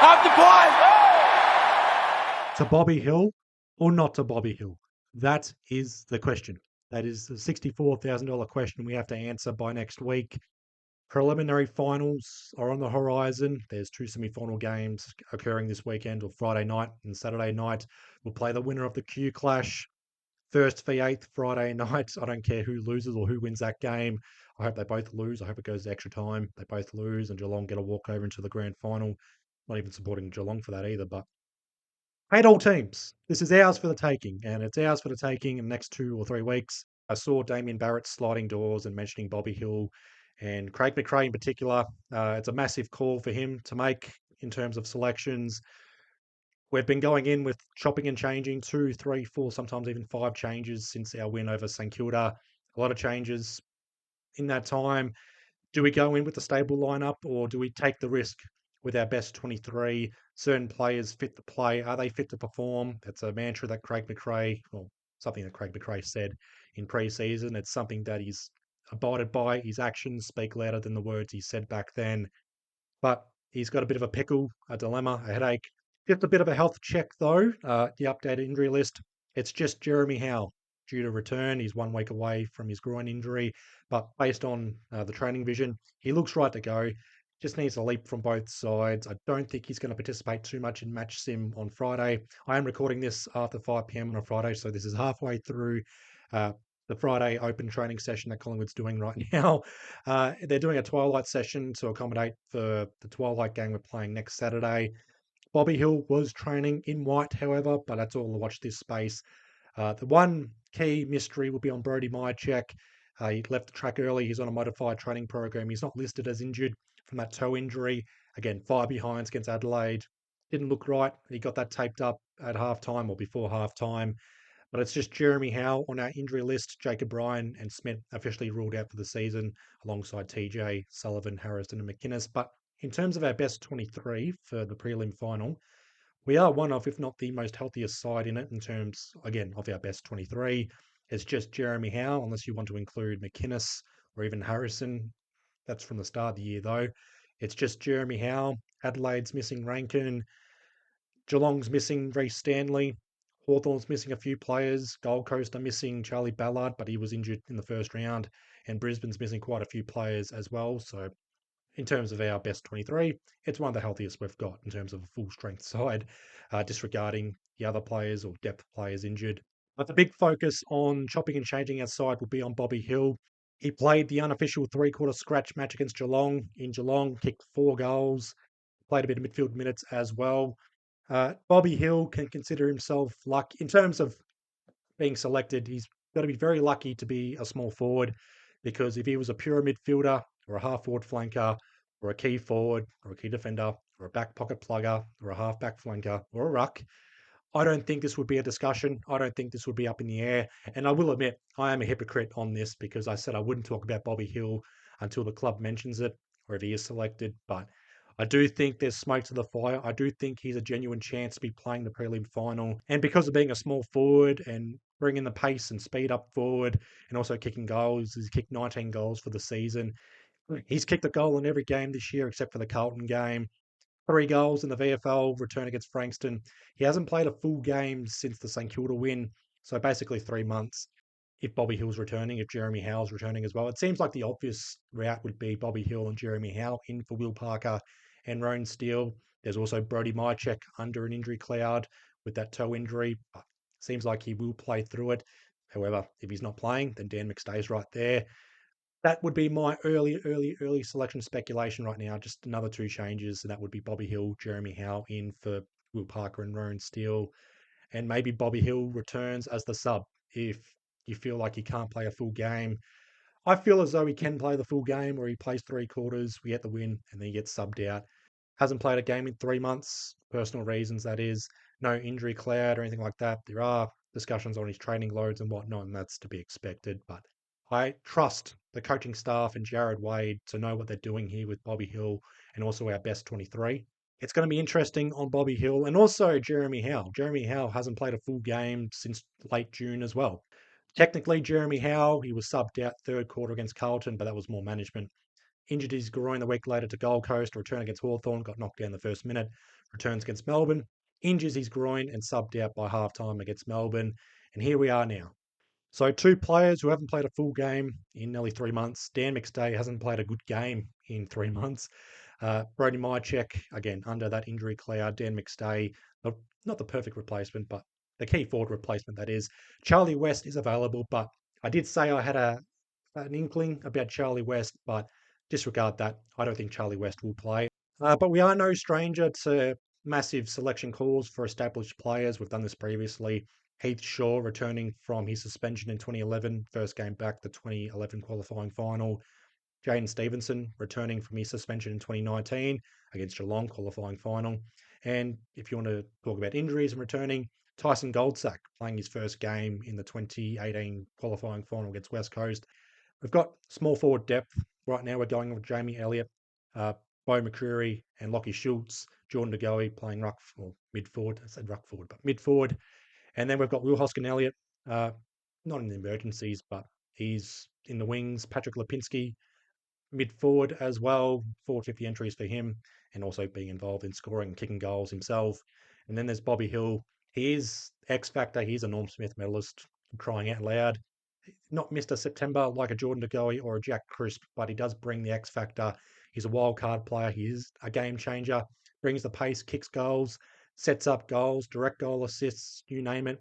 Off the point! To Bobby Hill or not to Bobby Hill? That is the question. That is the $64,000 question we have to answer by next week. Preliminary finals are on the horizon. There's two semi-final games occurring this weekend, or Friday night and Saturday night. We'll play the winner of the Q Clash. First V8 Friday night. I don't care who loses or who wins that game. I hope they both lose. I hope it goes to extra time. They both lose and Geelong get a walkover into the grand final. Not even supporting Geelong for that either, but hate all teams. This is ours for the taking, and it's ours for the taking in the next 2 or 3 weeks. I saw Damien Barrett sliding doors and mentioning Bobby Hill and Craig McRae in particular. It's a massive call for him to make in terms of selections. We've been going in with chopping and changing 2, 3, 4, sometimes even 5 changes since our win over St Kilda. A lot of changes in that time. Do we go in with the stable lineup or do we take the risk with our best 23? Certain players fit to play. Are they fit to perform? That's a mantra that Craig McRae, or something that Craig McRae said in pre-season. It's something that he's abided by. His actions speak louder than the words he said back then. But he's got a bit of a pickle, a dilemma, a headache. Just a bit of a health check, though. The updated injury list. It's just Jeremy Howe due to return. He's 1 week away from his groin injury. But based on the training vision, he looks right to go. Just needs a leap from both sides. I don't think he's going to participate too much in match sim on Friday. I am recording this after 5 p.m. on a Friday, so this is halfway through the Friday open training session that Collingwood's doing right now. They're doing a twilight session to accommodate for the twilight game we're playing next Saturday. Bobby Hill was training in white, however, but that's all to watch this space. The one key mystery will be on Brody Myercheck. He left the track early. He's on a modified training program. He's not listed as injured from that toe injury. Again, 5 behinds against Adelaide. Didn't look right. He got that taped up at halftime or before halftime. But it's just Jeremy Howe on our injury list. Jacob Ryan and Smith officially ruled out for the season alongside TJ, Sullivan, Harrison, and McInnes. But in terms of our best 23 for the prelim final, we are one of, if not the most healthiest side in it in terms, again, of our best 23. It's just Jeremy Howe, unless you want to include McInnes or even Harrison. That's from the start of the year, though. It's just Jeremy Howe. Adelaide's missing Rankin. Geelong's missing Reece Stanley. Hawthorn's missing a few players. Gold Coast are missing Charlie Ballard, but he was injured in the first round. And Brisbane's missing quite a few players as well. So in terms of our best 23, it's one of the healthiest we've got in terms of a full strength side, disregarding the other players or depth players injured. But the big focus on chopping and changing our side will be on Bobby Hill. He played the unofficial 3-quarter scratch match against Geelong. In Geelong, kicked 4 goals, played a bit of midfield minutes as well. Bobby Hill can consider himself lucky in terms of being selected. He's got to be very lucky to be a small forward because if he was a pure midfielder or a half forward flanker or a key forward or a key defender or a back pocket plugger or a half back flanker or a ruck, I don't think this would be a discussion. I don't think this would be up in the air. And I will admit, I am a hypocrite on this because I said I wouldn't talk about Bobby Hill until the club mentions it or if he is selected. But I do think there's smoke to the fire. I do think he's a genuine chance to be playing the prelim final. And because of being a small forward and bringing the pace and speed up forward and also kicking goals, he's kicked 19 goals for the season. He's kicked a goal in every game this year except for the Carlton game. 3 goals in the VFL return against Frankston. He hasn't played a full game since the St Kilda win, so basically 3 months. If Bobby Hill's returning, if Jeremy Howe's returning as well, it seems like the obvious route would be Bobby Hill and Jeremy Howe in for Will Parker and Rowan Steele. There's also Brody Myercheck under an injury cloud with that toe injury. But seems like he will play through it. However, if he's not playing, then Dan McStay's right there. That would be my early selection speculation right now. Just another 2 changes. So that would be Bobby Hill, Jeremy Howe in for Will Parker and Rowan Steele. And maybe Bobby Hill returns as the sub if you feel like he can't play a full game. I feel as though he can play the full game where he plays 3 quarters, we get the win, and then he gets subbed out. Hasn't played a game in 3 months, personal reasons, that is. No injury cloud or anything like that. There are discussions on his training loads and whatnot, and that's to be expected. But I trust the coaching staff and Jared Wade to know what they're doing here with Bobby Hill and also our best 23. It's going to be interesting on Bobby Hill and also Jeremy Howe. Jeremy Howe hasn't played a full game since late June as well. Technically, Jeremy Howe, he was subbed out 3rd quarter against Carlton, but that was more management. Injured his groin a week later to Gold Coast, return against Hawthorn, got knocked down the first minute, returns against Melbourne, injures his groin and subbed out by halftime against Melbourne. And here we are now. So 2 players who haven't played a full game in nearly 3 months. Dan McStay hasn't played a good game in 3 months. Brody Mychek, again, under that injury cloud. Dan McStay, not the perfect replacement, but the key forward replacement, that is. Charlie West is available, but I did say I had an inkling about Charlie West, but disregard that. I don't think Charlie West will play. But we are no stranger to massive selection calls for established players. We've done this previously. Heath Shaw returning from his suspension in 2011, first game back, the 2011 qualifying final. Jane Stevenson returning from his suspension in 2019 against Geelong qualifying final. And if you want to talk about injuries and returning, Tyson Goldsack playing his first game in the 2018 qualifying final against West Coast. We've got small forward depth. Right now we're going with Jamie Elliott, Bo McCreery and Lockie Schultz, Jordan De Goey playing mid forward. I said ruck forward, but mid forward. And then we've got Will Hoskin-Elliott, not in the emergencies, but he's in the wings. Patrick Lipinski, mid forward as well, 450 entries for him, and also being involved in scoring and kicking goals himself. And then there's Bobby Hill. He is X Factor. He's a Norm Smith medalist, crying out loud. Not Mr. September like a Jordan De Goey or a Jack Crisp, but he does bring the X Factor. He's a wild card player. He is a game changer, brings the pace, kicks goals, sets up goals, direct goal assists, you name it.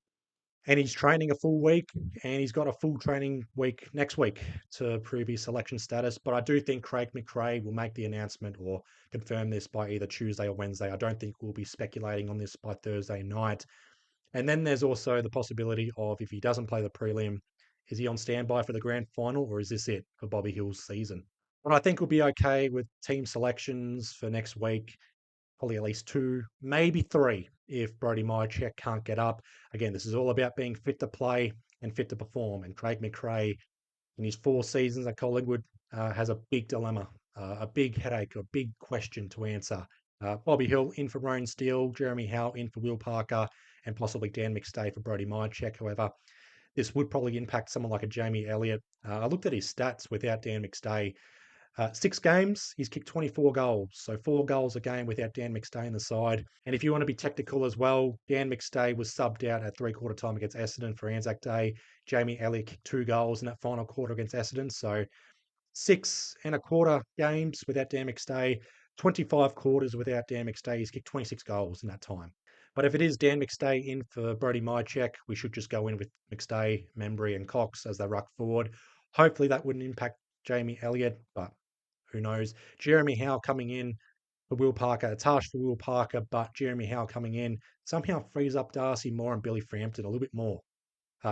And he's training a full week, and he's got a full training week next week to prove his selection status. But I do think Craig McRae will make the announcement or confirm this by either Tuesday or Wednesday. I don't think we'll be speculating on this by Thursday night. And then there's also the possibility of, if he doesn't play the prelim, is he on standby for the grand final, or is this it for Bobby Hill's season? But I think we'll be okay with team selections for next week. Probably at least 2, maybe 3 if Brody Mychek can't get up. Again, this is all about being fit to play and fit to perform. And Craig McRae, in his 4 seasons at Collingwood, has a big dilemma, a big headache, a big question to answer. Bobby Hill in for Rowan Steele, Jeremy Howe in for Will Parker, and possibly Dan McStay for Brody Mychek. However, this would probably impact someone like a Jamie Elliott. I looked at his stats without Dan McStay. 6 games, he's kicked 24 goals. So 4 goals a game without Dan McStay in the side. And if you want to be technical as well, Dan McStay was subbed out at 3/4 time against Essendon for Anzac Day. Jamie Elliott kicked 2 goals in that final quarter against Essendon. So 6 1/4 games without Dan McStay, 25 quarters without Dan McStay. He's kicked 26 goals in that time. But if it is Dan McStay in for Brody Mychek, we should just go in with McStay, Membry and Cox as they ruck forward. Hopefully that wouldn't impact Jamie Elliott, but who knows? Jeremy Howe coming in for Will Parker. It's harsh for Will Parker, but Jeremy Howe coming in somehow frees up Darcy Moore and Billy Frampton a little bit more.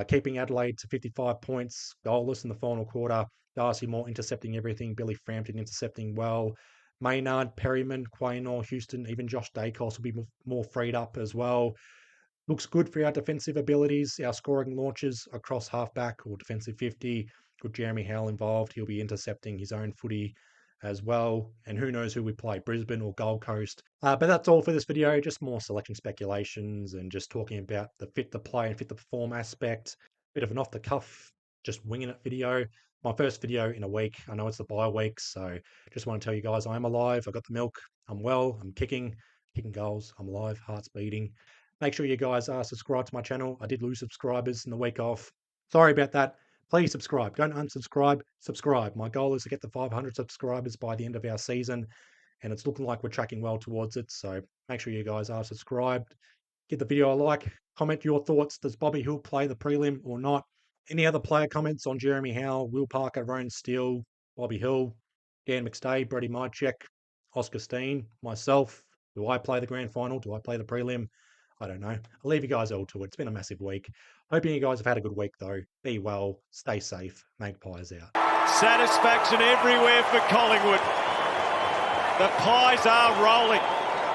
Keeping Adelaide to 55 points, goalless in the final quarter. Darcy Moore intercepting everything. Billy Frampton intercepting well. Maynard, Perryman, Quaynor, Houston, even Josh Dacos will be more freed up as well. Looks good for our defensive abilities, our scoring launches across halfback or defensive 50. Good Jeremy Howe involved. He'll be intercepting his own footy as well. And who knows who we play, Brisbane or Gold Coast. But that's all for this video. Just more selection speculations and just talking about the fit to play and fit to perform aspect. Bit of an off the cuff, just winging it video. My first video in a week. I know it's the bye week, so just want to tell you guys I am alive. I got the milk. I'm well. I'm kicking goals. I'm alive. Heart's beating. Make sure you guys are subscribed to my channel. I did lose subscribers in the week off. Sorry about that. Please subscribe. Don't unsubscribe. Subscribe. My goal is to get the 500 subscribers by the end of our season, and it's looking like we're tracking well towards it. So make sure you guys are subscribed. Give the video a like. Comment your thoughts. Does Bobby Hill play the prelim or not? Any other player comments on Jeremy Howe, Will Parker, Rowan Steele, Bobby Hill, Dan McStay, Brody Mychek, Oscar Steen, myself? Do I play the grand final? Do I play the prelim? I don't know. I'll leave you guys all to it. It's been a massive week. Hoping you guys have had a good week, though. Be well, stay safe. Magpies out. Satisfaction everywhere for Collingwood. The Pies are rolling.